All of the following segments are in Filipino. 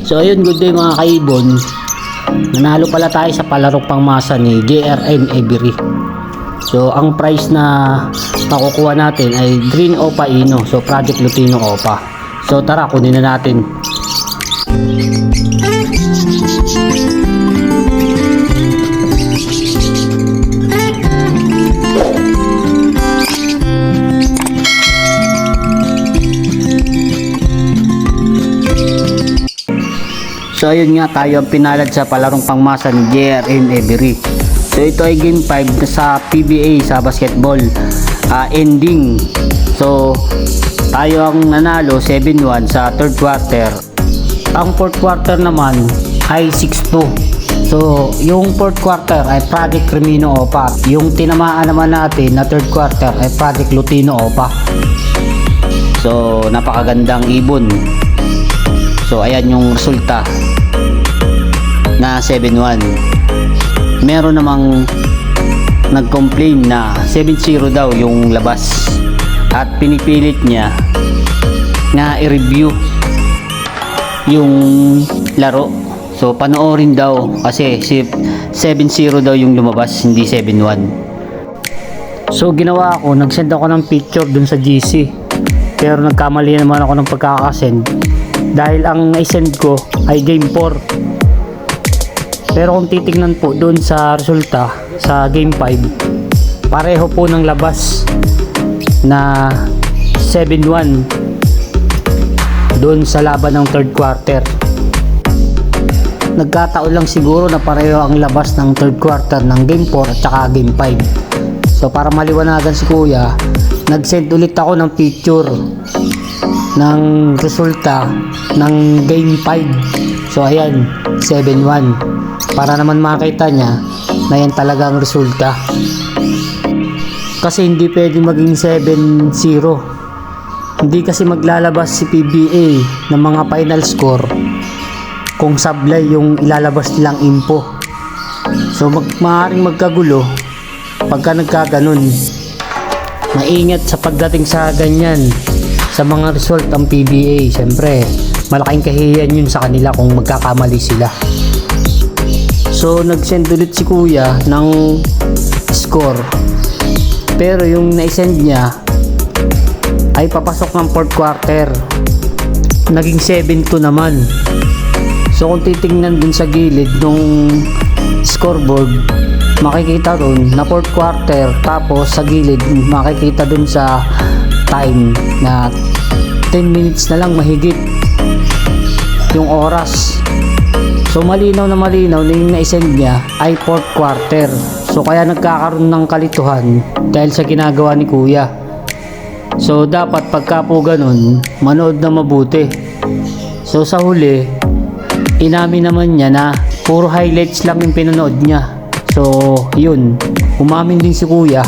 So ayun, good day mga kaibon. Nanalo pala tayo sa palarong pangmasa ni JRN Every. So ang price na makukuha natin ay Green Opa Ino. So Project Lutino Opa. So tara, kunin na natin. So ayun nga, tayo ang pinalad sa palarong pangmasa ni JRN Every. So ito ay game 5 sa PBA sa basketball ending. So tayo ang nanalo 7-1 sa third quarter. Ang fourth quarter naman ay 6-2. So yung fourth quarter ay Project Crimino Opa. Yung tinamaan naman natin na third quarter ay Project Lutino Opa. So napakagandang ibon. So ayan yung resulta na 7-1. Meron namang nag-complain na 7-0 daw yung labas at pinipilit niya na i-review yung laro. So panoorin daw kasi 7-0 daw yung lumabas, hindi 7-1. So ginawa ko, nag-send ako ng picture dun sa GC. Pero nagkamali naman ako ng pagkakasend dahil ang na-send ko ay game 4. Pero kung titignan po doon sa resulta sa game 5, pareho po ng labas na 7-1 doon sa laban ng third quarter. Nagkataon lang siguro na pareho ang labas ng third quarter ng game 4 at saka game 5. So para maliwanagan si kuya, nag-send ulit ako ng picture ng resulta ng game 5. So ayan, 7-1, para naman makita niya na yan talagang resulta. Kasi hindi pwedeng maging 7-0. Hindi kasi maglalabas si PBA ng mga final score kung sablay yung ilalabas nilang info. So maaaring magkagulo pagka nagkaganon. Maingat sa pagdating sa ganyan sa mga result ang PBA. Siyempre malaking kahihiyan yun sa kanila kung magkakamali sila. So nag-send ulit si kuya ng score, pero yung na-send niya ay papasok ng fourth quarter, naging 7-2 naman. So kung titingnan dun sa gilid nung scoreboard, makikita dun na fourth quarter, tapos sa gilid makikita dun sa time na 10 minutes na lang mahigit yung oras. So malinaw na yung na-send niya ay fourth quarter. So kaya nagkakaroon ng kalituhan dahil sa ginagawa ni kuya. So dapat pagka po ganun, manood na mabuti. So sa huli, inamin naman niya na puro highlights lang yung pinanood niya. So yun, umamin din si kuya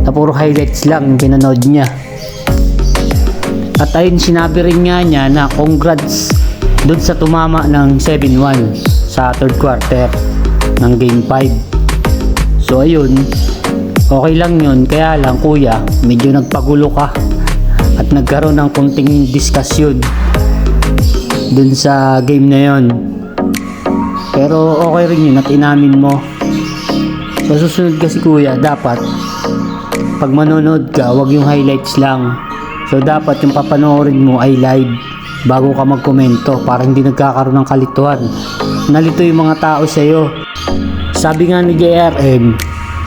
na puro highlights lang yung pinanood niya. At ayun, sinabi rin nga niya na congrats doon sa tumama ng 7-1 sa third quarter ng game 5. So ayun, okay lang yun. Kaya lang kuya, medyo nagpagulo ka at nagkaroon ng konting diskusyon dun sa game na yun. Pero okay rin yun at inamin mo. So susunod kasi kuya, dapat pag manonood ka, wag yung highlights lang. So dapat yung papanoorin mo ay live bago ka magkomento para hindi nagkakaroon ng kalituhan. Nalito yung mga tao sa'yo. Sabi nga ni JRM,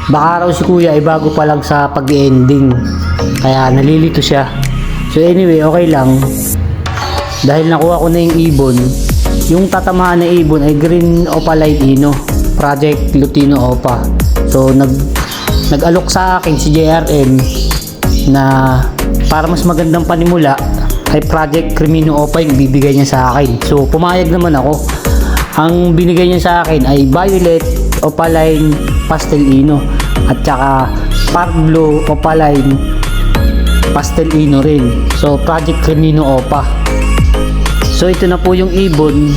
baka raw si kuya ay bago pa lang sa pag-ending, kaya nalilito siya. So anyway, okay lang. Dahil nakuha ko na yung ibon, yung tatamaan na ibon ay Green Opa Ino, Project Lutino Opa. So nag-alok sa akin si JRM na para mas magandang panimula ay Project Crimino Opa yung bibigay niya sa akin. So pumayag naman ako. Ang binigay niya sa akin ay Violet Opaline Pastel Ino at saka Parblo Opaline Pastel Ino rin. So Project Crimino Opa. So ito na po yung ibon.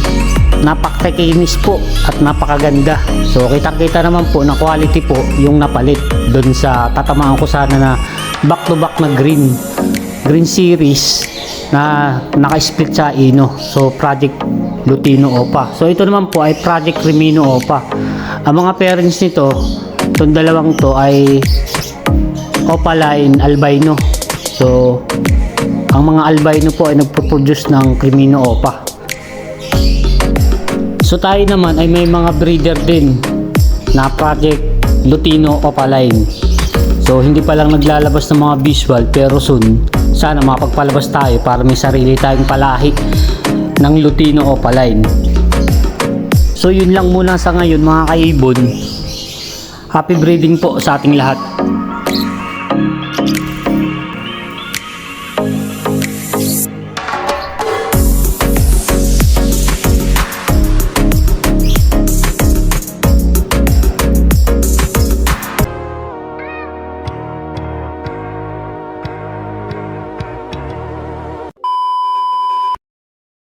Napakakinis po at napakaganda. So kitang-kita naman po na quality po yung napalit doon sa tatamaan ko sana na back to back na green series na naka-split sa Ino. So Project Lutino Opa. So ito naman po ay Project Remino Opa. Ang mga parents nito, itong dalawang to ay Opaline Albino. So ang mga albino po ay nagpo-produce ng Crimino Opa. So tayo naman ay may mga breeder din na Project Lutino Opaline. So hindi pa lang naglalabas ng mga visual, pero soon sana makapagpalabas tayo para may sarili tayong palahi ng Lutino Opaline. So yun lang muna sa ngayon mga kaibon. Happy breeding po sa ating lahat.